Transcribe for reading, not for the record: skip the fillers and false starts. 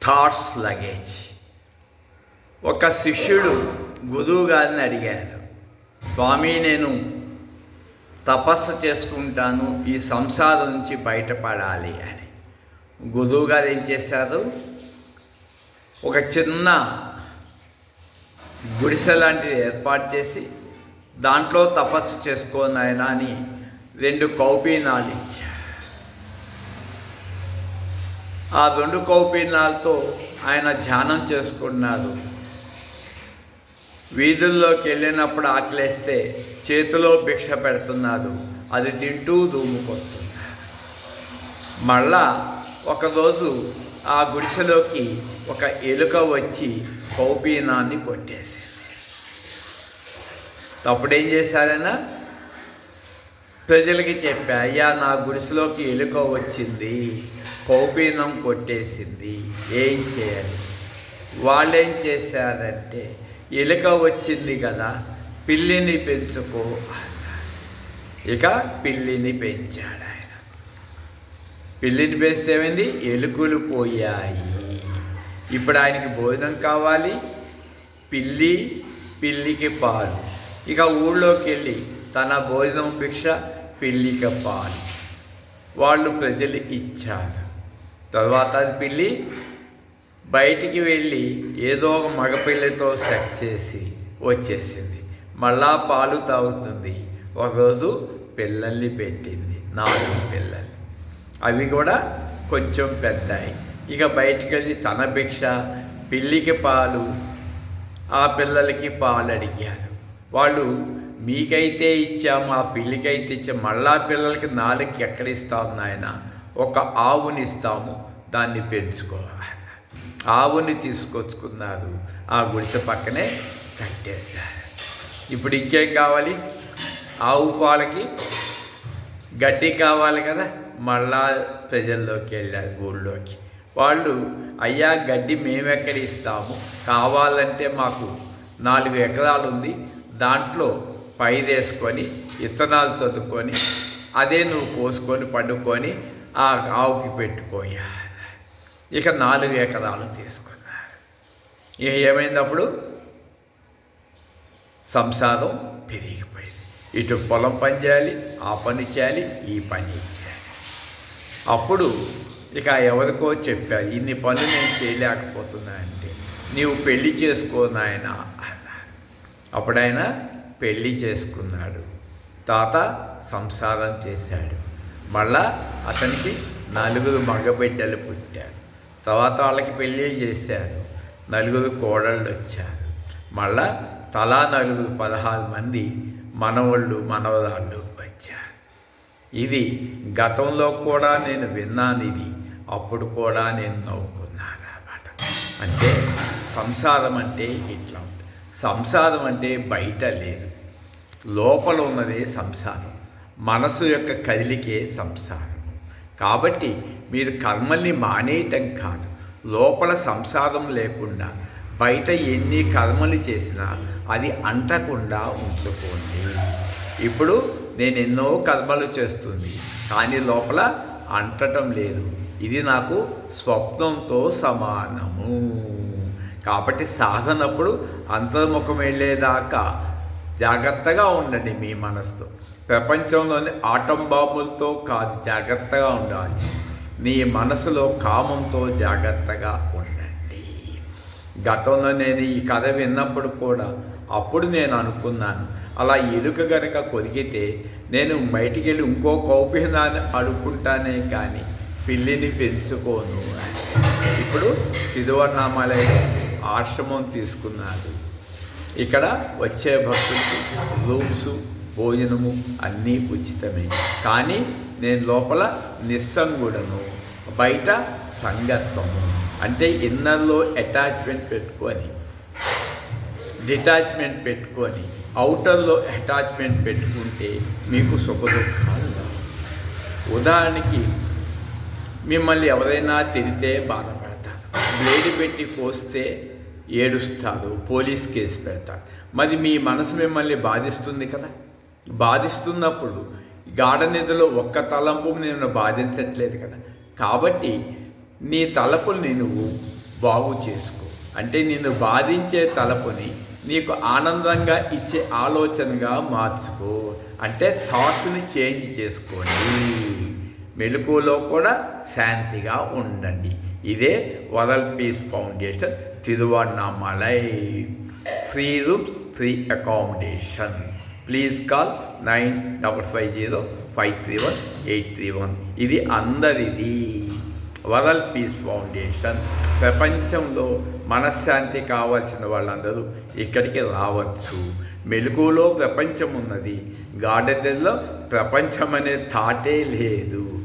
Thoughts luggage. ఒక శిష్యుడు గురువు గారిని అడిగాడు, స్వామి నేను తపస్సు చేసుకుంటాను, ఈ సంసారం నుంచి బయటపడాలి అని. గురువు గారు ఏం చేశారు, ఒక చిన్న గుడిసె లాంటిది ఏర్పాటు చేసి దాంట్లో తపస్సు చేసుకోని ఆయన అని 2 కౌపీనాలు ఇచ్చారు. ఆ 2 కౌపీనాలతో ఆయన ధ్యానం చేసుకున్నారు. వీధుల్లోకి వెళ్ళినప్పుడు ఆకలేస్తే చేతిలో భిక్ష పెడుతున్నారు, అది తింటూ రూముకొస్తున్నారు. మళ్ళా ఒకరోజు ఆ గుడిసెలోకి ఒక ఎలుక వచ్చి కౌపీనాన్ని కొట్టేసింది. అప్పుడేం చేశారైనా ప్రజలకి చెప్పా, అయ్యా నా గుడిసెలోకి ఎలుక వచ్చింది, కౌపీనం కొట్టేసింది, ఏం చేయాలి? వాళ్ళేం చేశారంటే, ఎలుక వచ్చింది కదా పిల్లిని పెంచుకో అన్నారు. ఇక పిల్లిని పెంచాడు ఆయన. పిల్లిని పెంచితే ఏమైంది, ఎలుకలు పోయాయి. ఇప్పుడు ఆయనకి భోజనం కావాలి, పిల్లికి పాలు. ఇక ఊళ్ళోకి వెళ్ళి తన భోజనం భిక్ష, పిల్లికి పాలు వాళ్ళు ప్రజలు ఇచ్చారు. తర్వాత అది పిల్లి బయటికి వెళ్ళి ఏదో ఒక మగపిల్లితో సెక్స్ చేసి వచ్చేసింది. మళ్ళా పాలు తాగుతుంది. ఒకరోజు పిల్లల్ని పెట్టింది, 4 పిల్లలు. అవి కూడా కొంచెం పెద్దాయి. ఇక బయటికి వెళ్ళి తన భిక్ష, పిల్లికి పాలు, ఆ పిల్లలకి పాలు అడిగారు. వాళ్ళు మీకైతే ఇచ్చాము, ఆ పిల్లికైతే ఇచ్చాము, మళ్ళా పిల్లలకి 4కి ఎక్కడ ఇస్తాము నాయన, ఒక ఆవుని ఇస్తాము, దాన్ని పెంచుకోవాలి. ఆవుని తీసుకొచ్చుకున్నారు, ఆ గుడిసె పక్కనే కట్టేశారు. ఇప్పుడు ఇంకేం కావాలి, ఆవు పాలకి గడ్డి కావాలి కదా. మళ్ళా ప్రజల్లోకి వెళ్ళారు, ఊళ్ళోకి. వాళ్ళు, అయ్యా గడ్డి మేమెక్కడ ఇస్తాము, కావాలంటే మాకు 4 ఎకరాలు ఉంది, దాంట్లో పైరేసుకొని విత్తనాలు చదువుకొని అదే నువ్వు కోసుకొని పండుకొని ఆ ఆవుకి పెట్టుకోయా. ఇక 4 ఎకరాలు తీసుకున్నారు. ఇక ఏమైందప్పుడు సంసారం పెరిగిపోయింది. ఇటు పొలం పని చేయాలి, ఆ పని చేయాలి, ఈ పని చేయాలి. అప్పుడు ఇక ఎవరికో చెప్పారు, ఇన్ని పనులు నేను చేయలేకపోతున్నా అంటే, నీవు పెళ్లి చేసుకో నాయనా అన్నారు. అప్పుడు ఆయన పెళ్ళి చేసుకున్నాడు. తాత సంసారం చేశాడు. మళ్ళా అతనికి 4 మగబిడ్డలు పుట్టారు. తర్వాత వాళ్ళకి పెళ్ళిళ్ళు చేశారు. 4 కోడళ్ళు వచ్చారు. మళ్ళా తలా 4 16 మంది మనవళ్ళు మనవరాళ్ళు వచ్చారు. ఇది గతంలో కూడా నేను విన్నాను, ఇది అప్పుడు కూడా నేను నవ్వుకున్నాను అన్నమాట. అంటే సంసారం అంటే ఇట్లా ఉంటుంది. సంసారం అంటే బయట లేదు, లోపల ఉన్నదే సంసారం. మనసు యొక్క కదిలికే సంసారం. కాబట్టి మీరు కర్మల్ని మానేయటం కాదు, లోపల సంసారం లేకుండా బయట ఎన్ని కర్మలు చేసినా అది అంటకుండా ఉంచుకోండి. ఇప్పుడు నేను ఎన్నో కర్మలు చేస్తుంది, కానీ లోపల అంటటం లేదు. ఇది నాకు స్వప్నంతో సమానము. కాబట్టి సాధనప్పుడు అంతర్ముఖం వెళ్ళేదాకా జాగ్రత్తగా ఉండండి. మీ మనసుతో ప్రపంచంలోని ఆటం బాంబులతో కాదు, జాగ్రత్తగా ఉండాలి. నీ మనసులో కామంతో జాగ్రత్తగా ఉండండి. గతంలో నేను ఈ కథ విన్నప్పుడు కూడా అప్పుడు నేను అనుకున్నాను, అలా ఎలుక గనక కొరికితే నేను బయటికి వెళ్ళి ఇంకో కౌపీనాన్ని అడుక్కుంటానే కానీ పిల్లిని పెంచుకోను. ఇప్పుడు తిరువన్నామలైలో ఆశ్రమం తీసుకున్నారు. ఇక్కడ వచ్చే భక్తులకి రూమ్సు, భోజనము అన్నీ ఉచితమే. కానీ నేను లోపల నిస్సంగుడను, బయట సంగత్వము. అంటే ఇన్నర్లో అటాచ్మెంట్ పెట్టుకొని, డిటాచ్మెంట్ పెట్టుకొని, అవుటర్లో అటాచ్మెంట్ పెట్టుకుంటే మీకు సుఖదుఖాలు రావు. ఉదాహరణకి మిమ్మల్ని ఎవరైనా తిరిగితే బాధపడతారు, బ్లేడ్ పెట్టి కోస్తే ఏడుస్తారు, పోలీస్ కేసు పెడతారు. మరి మీ మనసు మిమ్మల్ని బాధిస్తుంది కదా. బాధిస్తున్నప్పుడు గాఢ నిద్రలో ఒక్క తలంపు నేను బాధించట్లేదు కదా. కాబట్టి నీ తలపుల్ని నువ్వు బాగు చేసుకో. అంటే నిన్ను బాధించే తలపుని నీకు ఆనందంగా ఇచ్చే ఆలోచనగా మార్చుకో. అంటే థాట్స్ని చేంజ్ చేసుకోండి. మెలకువలో కూడా శాంతిగా ఉండండి. ఇదే world peace foundation Tiruvannamalai. Free rooms, free accommodation. Please call 9550531831. ఇది అందరిది. World peace foundation. ప్రపంచంలో మనశ్శాంతి కావాల్సిన వాళ్ళందరూ ఇక్కడికి రావచ్చు. మెలకువలో ప్రపంచం ఉన్నది, గార్డెన్లో ప్రపంచం అనే థాటే లేదు.